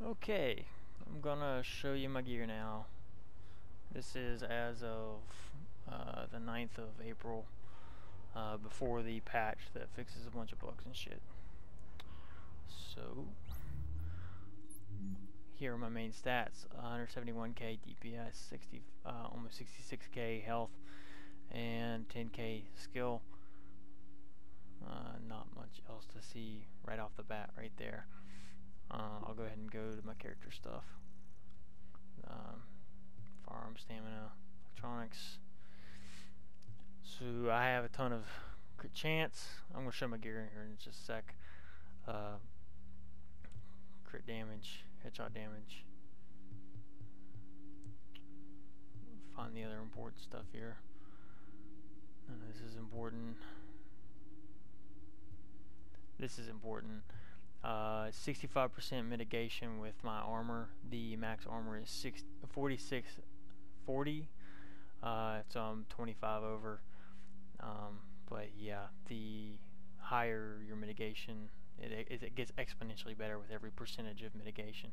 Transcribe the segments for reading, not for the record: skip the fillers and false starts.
Okay, I'm gonna show you my gear now. This is as of the 9th of April, before the patch that fixes a bunch of bugs and shit. So, here are my main stats: 171k DPS, almost 66k health, and 10k skill. Not much else to see right off the bat right there. I'll go ahead and go to my character stuff. Firearms, stamina, electronics. So I have a ton of crit chance. I'm going to show my gear in here in just a sec. Crit damage, headshot damage. Find the other important stuff here. None of this is important. This is important. 65% mitigation with my armor. The max armor is 4640, so I'm 25 over. But yeah, the higher your mitigation, it gets exponentially better with every percentage of mitigation.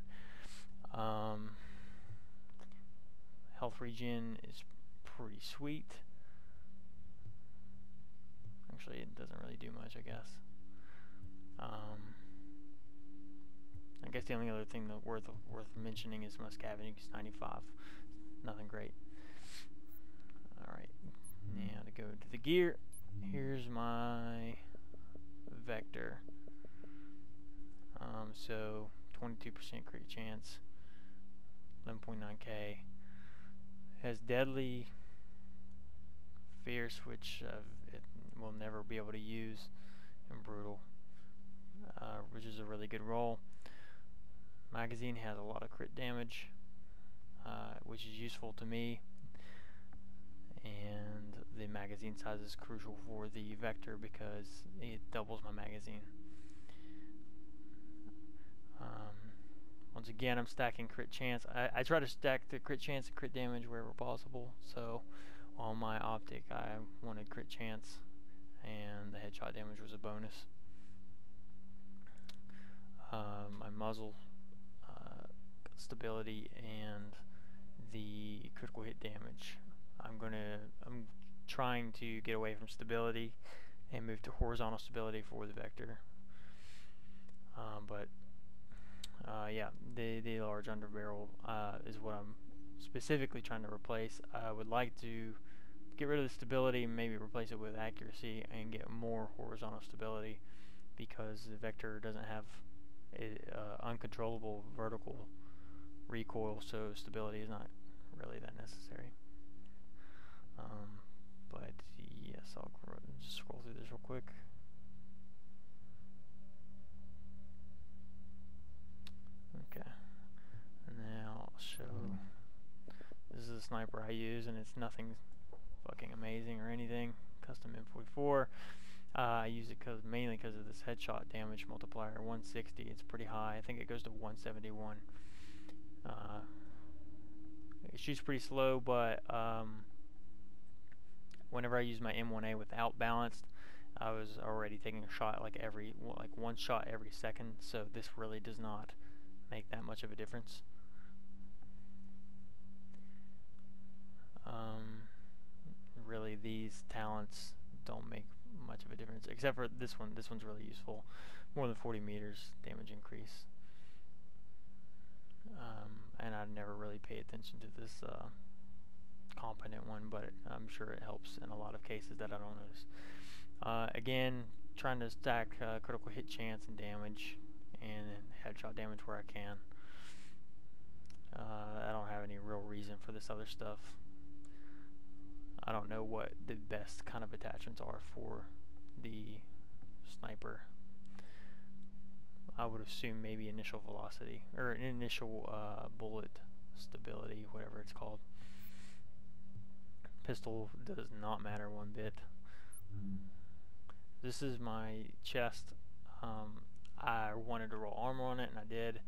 Health regen is pretty sweet. Actually, it doesn't really do much, I guess. I guess the only other thing that worth mentioning is my scavenging is 95. Nothing great. Alright, now to go to the gear. Here's my vector. So 22% crit chance, 11.9k. Has deadly, fierce, which it will never be able to use, and brutal, which is a really good roll. Magazine has a lot of crit damage, which is useful to me, and the magazine size is crucial for the vector because it doubles my magazine. Once again, I'm stacking crit chance. I try to stack the crit chance and crit damage wherever possible. So on my optic, I wanted crit chance, and the headshot damage was a bonus. My muzzle stability and the critical hit damage. I'm trying to get away from stability and move to horizontal stability for the vector. Yeah, the large underbarrel is what I'm specifically trying to replace. I would like to get rid of the stability and maybe replace it with accuracy and get more horizontal stability, because the vector doesn't have uncontrollable vertical recoil, so stability is not really that necessary. But yes, I'll just scroll through this real quick. Okay, and now I'll show. This is a sniper I use, and it's nothing fucking amazing or anything. Custom M44. I use it mainly because of this headshot damage multiplier, 160. It's pretty high. I think it goes to 171. It shoots pretty slow, but whenever I use my M1A without balanced, I was already taking a shot like one shot every second. So this really does not make that much of a difference. Really, these talents don't make much of a difference, except for this one. This one's really useful. More than 40 meters damage increase. And I never really pay attention to this competent one, but I'm sure it helps in a lot of cases that I don't notice. Again, trying to stack critical hit chance and damage, and headshot damage where I can. I don't have any real reason for this other stuff. I don't know what the best kind of attachments are for the sniper. I would assume maybe initial velocity, or initial bullet stability, whatever it's called. Pistol does not matter one bit. This is my chest. I wanted to roll armor on it, and I did.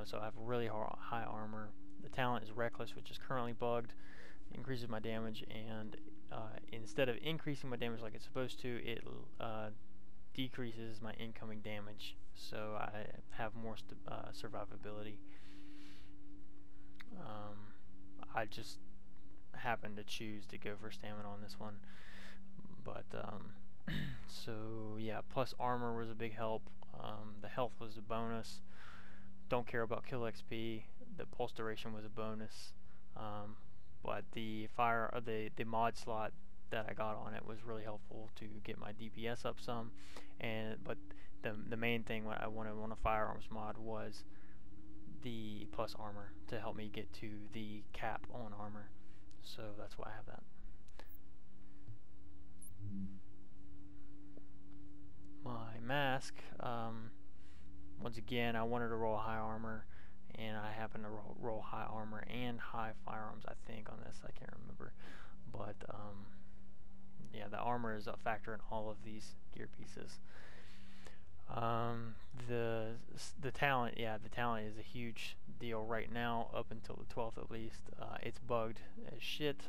So I have really high armor. The talent is reckless, which is currently bugged. It increases my damage, and instead of increasing my damage like it's supposed to, it decreases my incoming damage, so I have more survivability. I just happened to choose to go for stamina on this one, but so yeah, plus armor was a big help. The health was a bonus. Don't care about kill XP. The pulse duration was a bonus, but the mod slot that I got on it was really helpful to get my DPS up some. But the main thing what I wanted on a firearms mod was the plus armor to help me get to the cap on armor. So that's why I have that. My mask, once again, I wanted to roll high armor, and I happened to roll high armor and high firearms, I think, on this. I can't remember. But, yeah, the armor is a factor in all of these gear pieces. The talent, yeah, the talent is a huge deal right now, up until the 12th at least. It's bugged as shit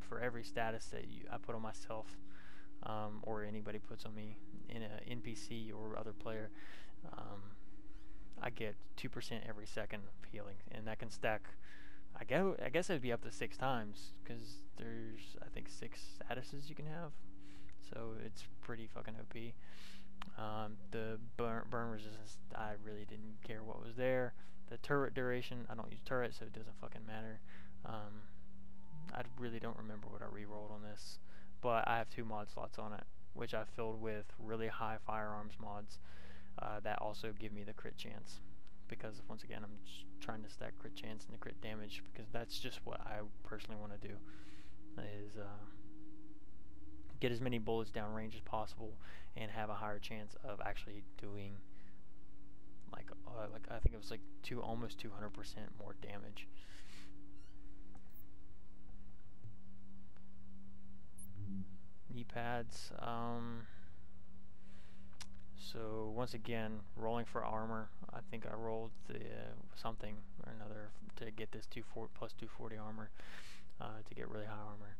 for every status that I put on myself, or anybody puts on me in a NPC or other player. I get 2% every second of healing, and that can stack. I guess it would be up to 6 times, because there's, I think, 6 statuses you can have, so it's pretty fucking OP. The burn resistance, I really didn't care what was there. The turret duration, I don't use turret, so it doesn't fucking matter. I really don't remember what I re-rolled on this, but I have 2 mod slots on it, which I filled with really high firearms mods that also give me the crit chance, because once again I'm just trying to stack crit chance and the crit damage, because that's just what I personally want to do, is get as many bullets down range as possible and have a higher chance of actually doing like I think it was like almost 200% more damage. Knee pads, so once again, rolling for armor. I think I rolled something or another to get this plus 240 armor, to get really high armor.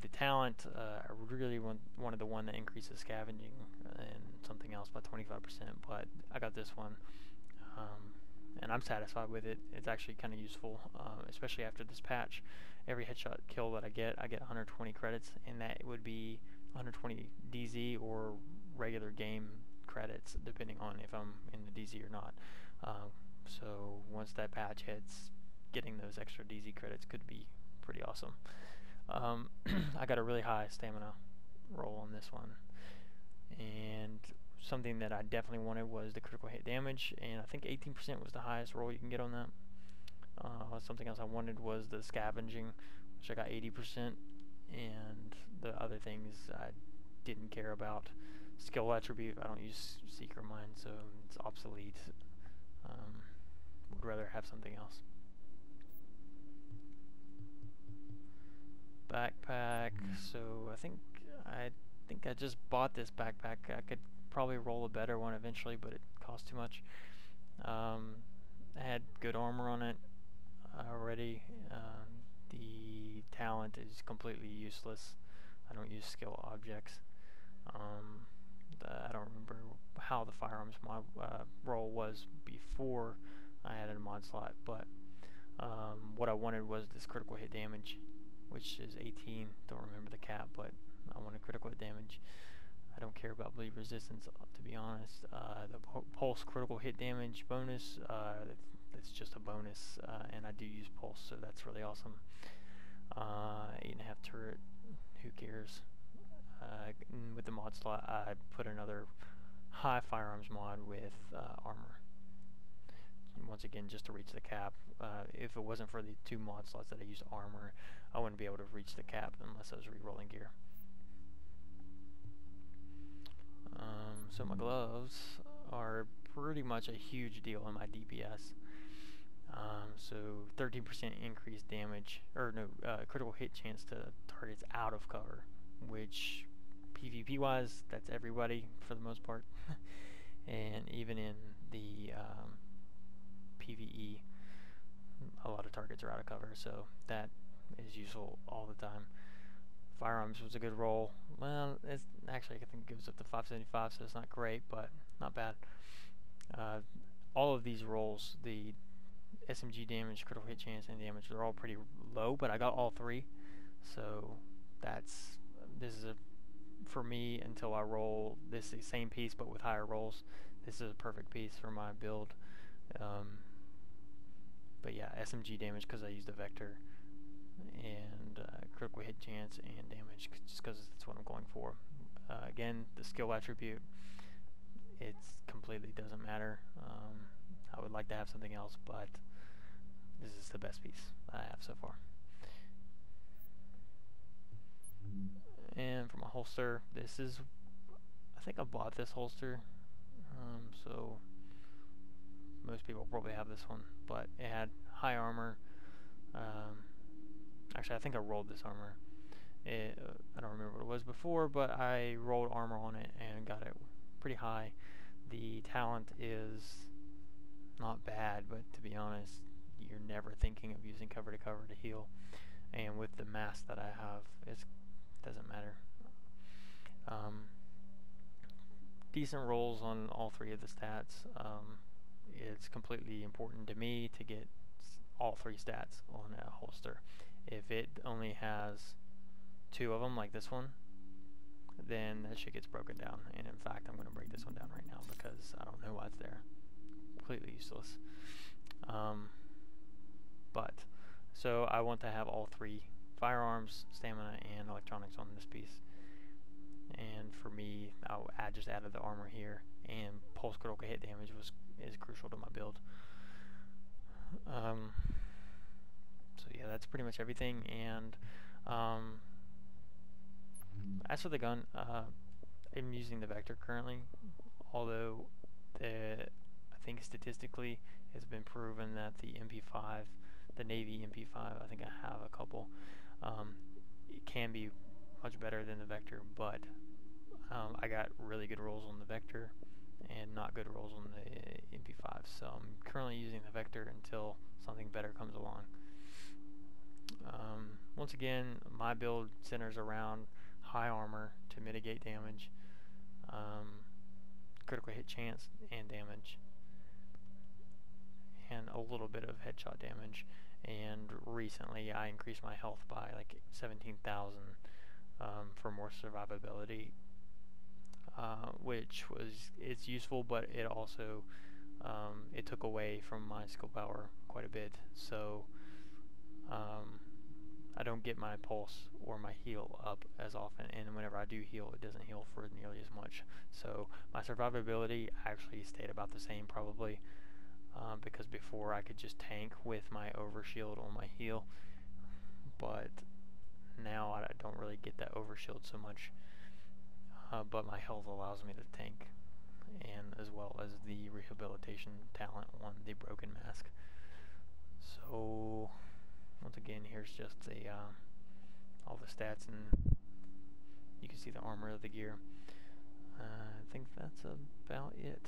The talent, I really wanted the one that increases scavenging and something else by 25%, but I got this one, and I'm satisfied with it. It's actually kind of useful, especially after this patch. Every headshot kill that I get 120 credits, and that would be 120 DZ or regular game credits, depending on if I'm in the DZ or not. So once that patch hits, getting those extra DZ credits could be pretty awesome. I got a really high stamina roll on this one, and something that I definitely wanted was the critical hit damage, and I think 18% was the highest roll you can get on that. Something else I wanted was the scavenging, which I got 80%, and the other things I didn't care about. Skill attribute, I don't use Seeker Mine, so it's obsolete. Would rather have something else. Backpack, so I think I just bought this backpack. I could probably roll a better one eventually, but it cost too much. I had good armor on it already. The talent is completely useless. I don't use skill objects. I don't remember how the firearms mod roll was before I added a mod slot, but what I wanted was this critical hit damage, which is 18. Don't remember the cap, but I wanted critical hit damage. I don't care about bleed resistance, to be honest. The pulse critical hit damage bonus, that's just a bonus, and I do use pulse, so that's really awesome. 8.5 turret, who cares? With the mod slot, I put another high firearms mod with armor. Once again, just to reach the cap. If it wasn't for the 2 mod slots that I used armor, I wouldn't be able to reach the cap unless I was re-rolling gear. So my gloves are pretty much a huge deal in my DPS. So 13% increased damage, or no, critical hit chance to targets out of cover, which PvP wise, that's everybody for the most part. And even in the PvE, a lot of targets are out of cover, so that is useful all the time. Firearms was a good roll. Well, it's actually, I think it goes up to 575, so it's not great, but not bad. All of these rolls, the SMG damage, critical hit chance, and damage, they're all pretty low, but I got all three. So this is for me, until I roll this same piece but with higher rolls, this is a perfect piece for my build. But yeah, SMG damage because I used a vector, and critical hit chance and damage just because that's what I'm going for. Again, the skill attribute, it completely doesn't matter. I would like to have something else, but this is the best piece I have so far. And for my holster, this is, I think I bought this holster, so most people probably have this one, but it had high armor. Actually, I think I rolled this armor. I don't remember what it was before, but I rolled armor on it and got it pretty high. The talent is not bad, but to be honest, you're never thinking of using cover to cover to heal. And with the mask that I have, it doesn't matter. Decent rolls on all three of the stats. It's completely important to me to get all three stats on a holster. If it only has 2 of them, like this one, then that shit gets broken down. And in fact, I'm going to break this one down right now because I don't know why it's there. Completely useless. So I want to have all 3: firearms, stamina, and electronics on this piece. And for me, I just added the armor here, and pulse critical hit damage is crucial to my build. So yeah, that's pretty much everything. And as for the gun, I'm using the Vector currently, although I think statistically it's been proven that the MP5, the Navy MP5, I think I have a couple, it can be much better than the Vector, but I got really good rolls on the Vector and not good rolls on the MP5, so I'm currently using the Vector until something better comes along. Once again, my build centers around high armor to mitigate damage, critical hit chance and damage, and a little bit of headshot damage. And recently I increased my health by like 17,000 for more survivability, which it's useful, but it also it took away from my skill power quite a bit. So I don't get my pulse or my heal up as often, and whenever I do heal, it doesn't heal for nearly as much. So my survivability actually stayed about the same probably, because before I could just tank with my overshield on my heal, but now I don't really get that overshield so much, but my health allows me to tank, and as well as the rehabilitation talent on the broken mask. So once again, here's just all the stats, and you can see the armor of the gear. I think that's about it.